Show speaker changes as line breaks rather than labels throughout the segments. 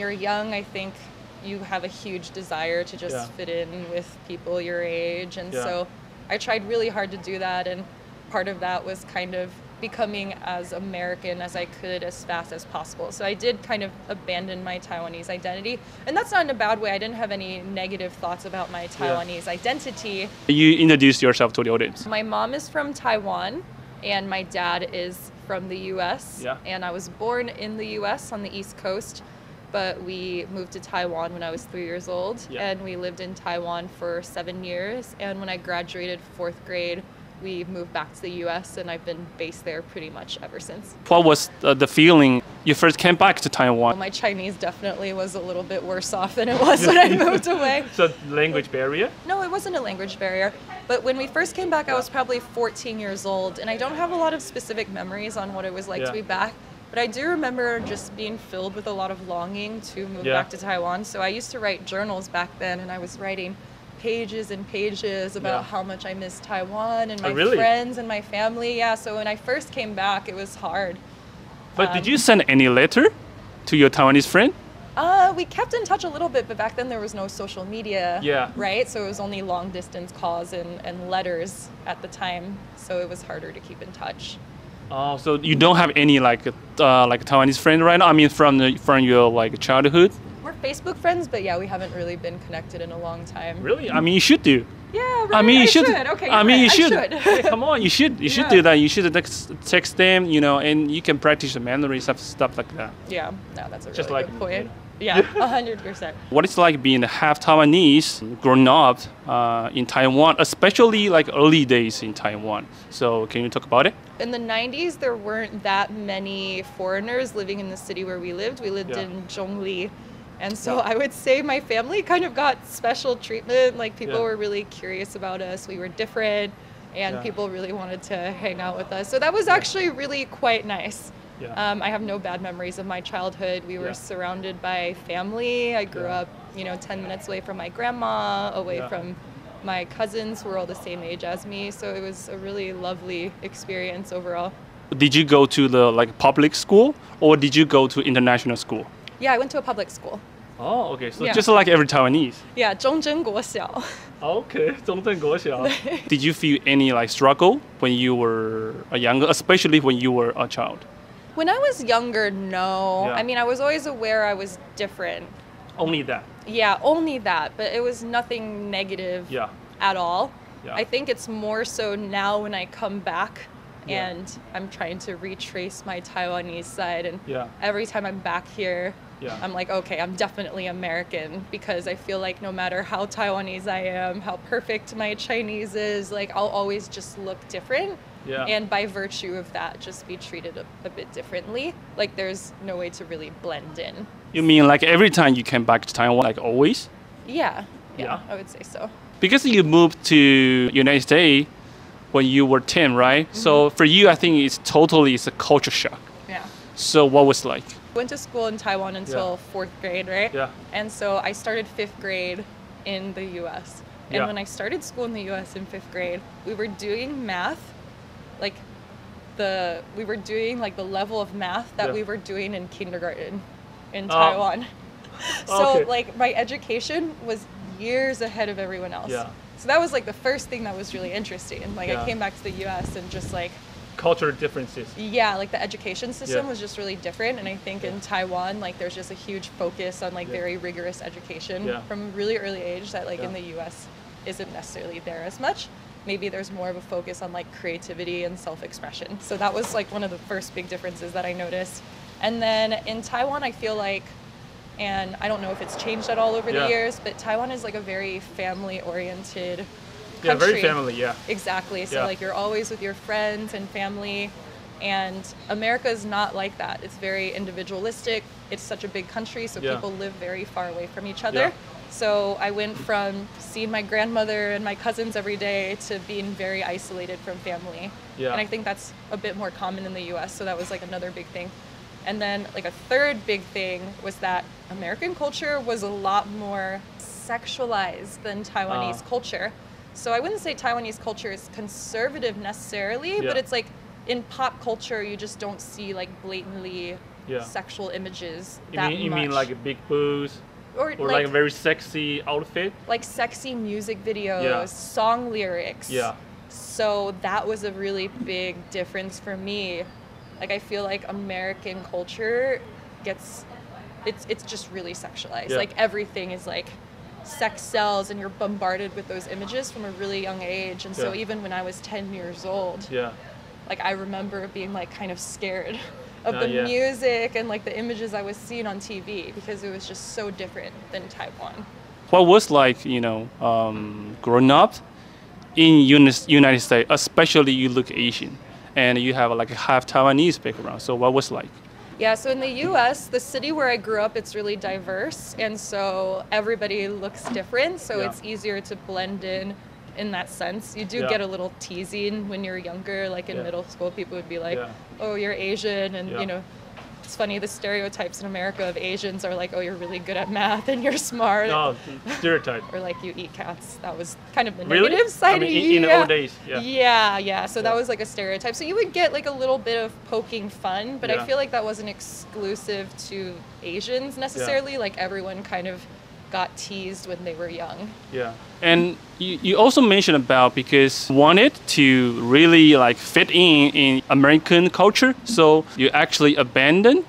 You're young, I think you have a huge desire to just fit in with people your age. And so I tried really hard to do that. And part of that was kind of becoming as American as I could as fast as possible. So I did kind of abandon my Taiwanese identity. And that's not in a bad way. I didn't have any negative thoughts about my Taiwanese identity.
You introduced yourself to the audience.
My mom is from Taiwan and my dad is from the US. And I was born in the US on the East Coast, but we moved to Taiwan when I was 3 years old. And we lived in Taiwan for 7 years. And when I graduated 4th grade, we moved back to the US, and I've been based there pretty much ever since.
What was the feeling you first came back to Taiwan?
Well, my Chinese definitely was a little bit worse off than it was when I moved away.
So language barrier?
No, it wasn't a language barrier. But when we first came back, I was probably 14 years old, and I don't have a lot of specific memories on what it was like to be back. But I do remember just being filled with a lot of longing to move back to Taiwan. So I used to write journals back then, and I was writing pages and pages about how much I miss Taiwan and my friends and my family. So when I first came back, it was hard.
But did you send any letter to your Taiwanese friend?
We kept in touch a little bit, but back then there was no social media, right? So it was only long distance calls and letters at the time. So it was harder to keep in touch.
Oh, so you don't have any like Taiwanese friend right now? I mean, from your like childhood?
We're Facebook friends, but we haven't really been connected in a long time.
Really? I mean, you should do.
Yeah, right.
I mean, you should.
Okay,
I mean, you should.
I should.
Hey, come on, you should. You should do that. You should text them, and you can practice the memory stuff like that.
Yeah, no, that's a
Just
really
like,
good point. Yeah, 100%.
What it's like being half Taiwanese, grown up in Taiwan, especially like early days in Taiwan. So can you talk about it?
In the 90s, there weren't that many foreigners living in the city where we lived. We lived in Zhongli. And so I would say my family kind of got special treatment. Like people were really curious about us. We were different and people really wanted to hang out with us. So that was actually really quite nice. I have no bad memories of my childhood. We were surrounded by family. I grew up, 10 minutes away from my grandma, away from my cousins who were all the same age as me. So it was a really lovely experience overall.
Did you go to the public school or did you go to international school?
Yeah, I went to a public school.
Oh, okay. So just like every Taiwanese.
Yeah, 中正国小.
Okay, 中正国小. Did you feel any struggle when you were younger, especially when you were a child?
When I was younger, no. I mean, I was always aware I was different.
Only that?
Yeah, only that. But it was nothing negative at all. I think it's more so now when I come back and I'm trying to retrace my Taiwanese side. And every time I'm back here, I'm like, okay, I'm definitely American, because I feel like no matter how Taiwanese I am, how perfect my Chinese is, I'll always just look different. And by virtue of that, just be treated a bit differently. There's no way to really blend in.
You mean every time you came back to Taiwan, always?
Yeah, I would say so.
Because you moved to United States when you were 10, right? So for you, I think it's a culture shock.
Yeah.
So what was it like?
Went to school in Taiwan until 4th grade, right?
Yeah.
And so I started 5th grade in the US. And when I started school in the US in 5th grade, we were doing math, we were doing the level of math that we were doing in kindergarten in Taiwan. So my education was years ahead of everyone else. So that was the first thing that was really interesting. I came back to the US and just
cultural differences.
Yeah, the education system was just really different. And I think in Taiwan, there's just a huge focus on very rigorous education from a really early age that in the US isn't necessarily there as much. Maybe there's more of a focus on creativity and self-expression. So that was one of the first big differences that I noticed. And then in Taiwan, I feel and I don't know if it's changed at all over the years, but Taiwan is a very family-oriented country.
Yeah, very family,
Exactly. So you're always with your friends and family, and America is not like that. It's very individualistic. It's such a big country, so people live very far away from each other. So I went from seeing my grandmother and my cousins every day to being very isolated from family. And I think that's a bit more common in the US, so that was another big thing. And then a third big thing was that American culture was a lot more sexualized than Taiwanese culture. So I wouldn't say Taiwanese culture is conservative necessarily, but it's in pop culture, you just don't see blatantly sexual images
You mean like a big boobs? Or like a very sexy outfit?
Like sexy music videos, song lyrics.
Yeah.
So that was a really big difference for me. Like I feel like American culture it's just really sexualized. Like everything is like sex sells, and you're bombarded with those images from a really young age. And so even when I was 10 years old, like I remember being like kind of scared of the music and like the images I was seeing on TV, because it was just so different than Taiwan.
What was like, growing up in United States, especially you look Asian and you have like a half Taiwanese background. So what was like?
Yeah, so in the US, the city where I grew up, it's really diverse. And so everybody looks different. So it's easier to blend in that sense. You do get a little teasing when you're younger, like in middle school, people would be like, oh, you're Asian. And, it's funny, the stereotypes in America of Asians are like, oh, you're really good at math and you're smart.
Oh, stereotype.
Or like you eat cats. That was kind of the negative side.
I mean, in the old days,
So that was like a stereotype. So you would get like a little bit of poking fun, but I feel like that wasn't exclusive to Asians necessarily. Like everyone kind of got teased when they were young.
Yeah. And you also mentioned about because you wanted to really like fit in American culture, so you actually abandoned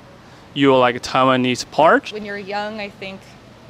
your like Taiwanese part.
When you're young, I think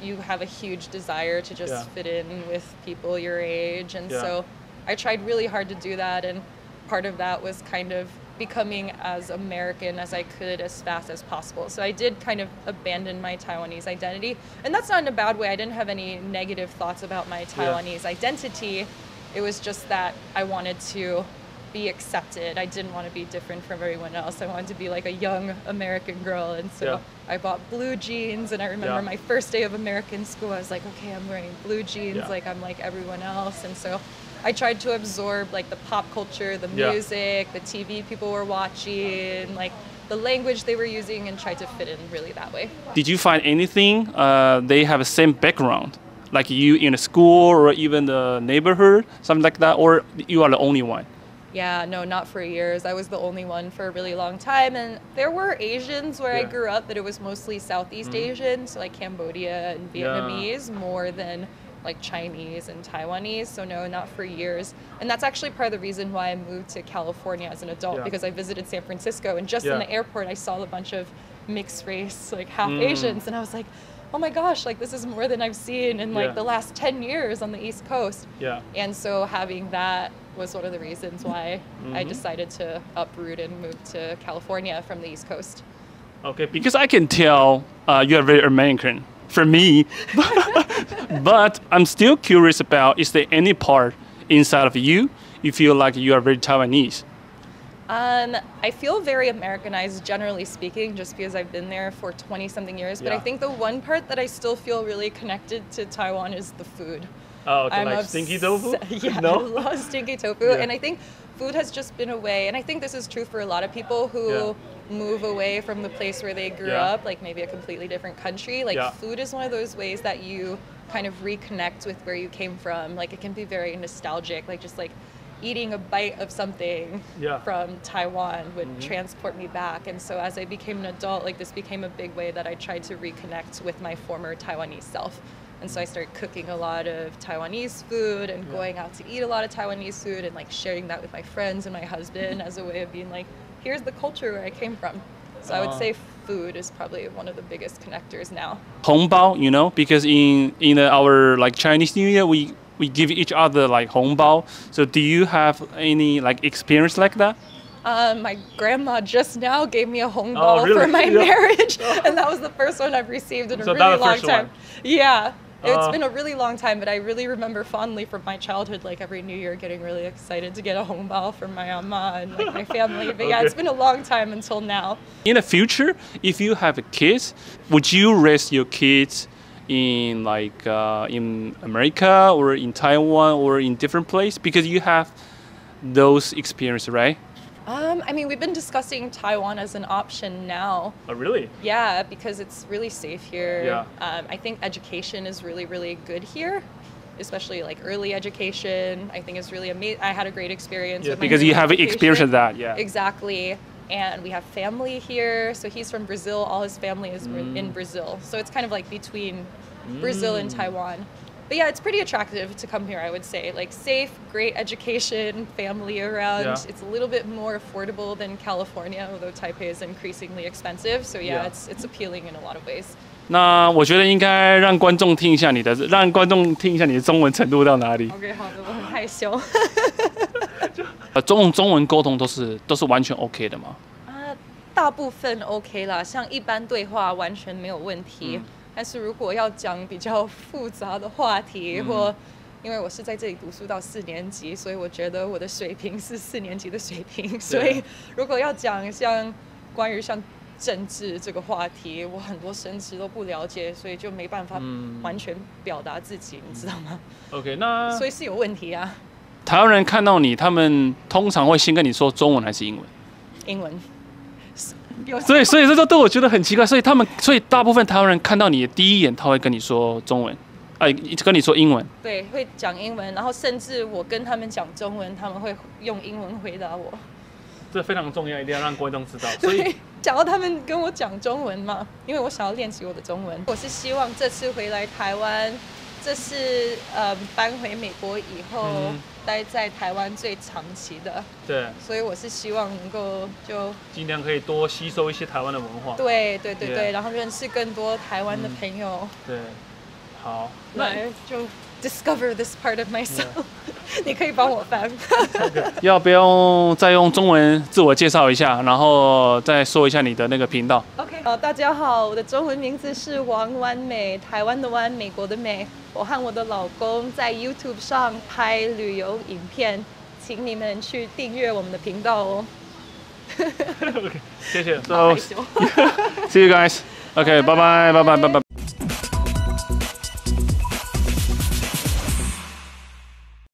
you have a huge desire to just fit in with people your age, and so I tried really hard to do that, and part of that was kind of becoming as American as I could as fast as possible. So I did kind of abandon my Taiwanese identity. And that's not in a bad way. I didn't have any negative thoughts about my Taiwanese identity. It was just that I wanted to be accepted. I didn't want to be different from everyone else. I wanted to be like a young American girl. And so I bought blue jeans. And I remember my first day of American school, I was like, okay, I'm wearing blue jeans. Like I'm like everyone else. And so I tried to absorb like the pop culture, the music, the TV people were watching, like the language they were using, and tried to fit in really that way.
Did you find anything they have the same background, like you in a school or even the neighborhood, something like that, or you are the only one?
Yeah, no, not for years. I was the only one for a really long time, and there were Asians where I grew up, but it was mostly Southeast Asian, so like Cambodia and Vietnamese more than like Chinese and Taiwanese. So no, not for years. And that's actually part of the reason why I moved to California as an adult, because I visited San Francisco, and just in the airport I saw a bunch of mixed race, like half Asians, and I was like, oh my gosh, like this is more than I've seen in like the last 10 years on the East Coast. And so having that was one of the reasons why I decided to uproot and move to California from the East Coast.
Okay, because I can tell you are very American for me, but I'm still curious about, is there any part inside of you feel like you are very Taiwanese?
I feel very Americanized, generally speaking, just because I've been there for 20-something years. But I think the one part that I still feel really connected to Taiwan is the food.
Oh, okay, like stinky tofu?
Yeah, no? I love stinky tofu. And I think food has just been a way, and I think this is true for a lot of people who move away from the place where they grew up, like maybe a completely different country. Like food is one of those ways that you kind of reconnect with where you came from. Like it can be very nostalgic, like just like eating a bite of something from Taiwan would transport me back. And so as I became an adult, like this became a big way that I tried to reconnect with my former Taiwanese self. And so I started cooking a lot of Taiwanese food and going out to eat a lot of Taiwanese food and like sharing that with my friends and my husband as a way of being like, here's the culture where I came from. So I would say food is probably one of the biggest connectors now.
Hongbao, because in our like Chinese New Year, we give each other like hongbao. So do you have any like experience like that?
My grandma just now gave me a hongbao for my marriage, and that was the first one I've received in a really long time. Yeah. It's been a really long time, but I really remember fondly from my childhood, like every New Year, getting really excited to get a hongbao from my amma and like my family. But yeah, it's been a long time until now.
In the future, if you have kids, would you raise your kids in like in America or in Taiwan or in different place? Because you have those experiences, right?
I mean, we've been discussing Taiwan as an option now.
Oh, really?
Yeah, because it's really safe here.
Yeah.
I think education is really, really good here, especially like early education. I think is really amazing. I had a great experience with my
because you have
education.
experience of that. Yeah.
Exactly. and we have family here. So he's from Brazil. All his family is in Brazil. So it's kind of like between Brazil and Taiwan. But yeah, it's pretty attractive to come here, I would say. Like safe, great education, family around. Yeah. It's a little bit more affordable than California, although Taipei is increasingly expensive. So yeah, it's appealing in a lot of ways. 那
我觉得应该让观众听一下你的中文程度到哪里。
OK， 好的，我很害羞。
中文沟通都是完全 OK 的吗？
大部分 OK 啦，像一般对话完全没有问题。但是如果要讲比较复杂的话题，或因为我是在这里读书到4年级，所以我觉得我的水平是4年级的水平。所以如果要讲关于政治这个话题，我很多生词都不了解，所以就没办法完全表达自己，你知道吗
？OK， 那
所以是有问题啊。
台湾人看到你，他们通常会先跟你说中文还是英文？
英文。
所以这对我觉得很奇怪，所以大部分台湾人看到你的第一眼，他会跟你说中文，跟你说英文。
对，会讲英文，然后甚至我跟他们讲中文，他们会用英文回答我。
这非常重要，一定要让观众知道。
所以讲到他们跟我讲中文嘛，因为我想要练习我的中文。我是希望这次回来台湾，这是搬回美国以后。待在台湾最长期的，对，所以我是希望能够就
尽量可以多吸收一些台湾的文化，
对，然后认识更多台湾的朋友，
对，好，
来就 discover this part of myself， 你可以帮我翻，
要不要再用中文自我介绍一下，然后再说一下你的那个频道
？OK， 大家好，我的中文名字是王湾美，台湾的湾，美国的美。我和我的老公在 YouTube 上拍旅游影片，请你们去订阅我们的频道哦。
谢谢。So, see you guys. Okay, bye bye.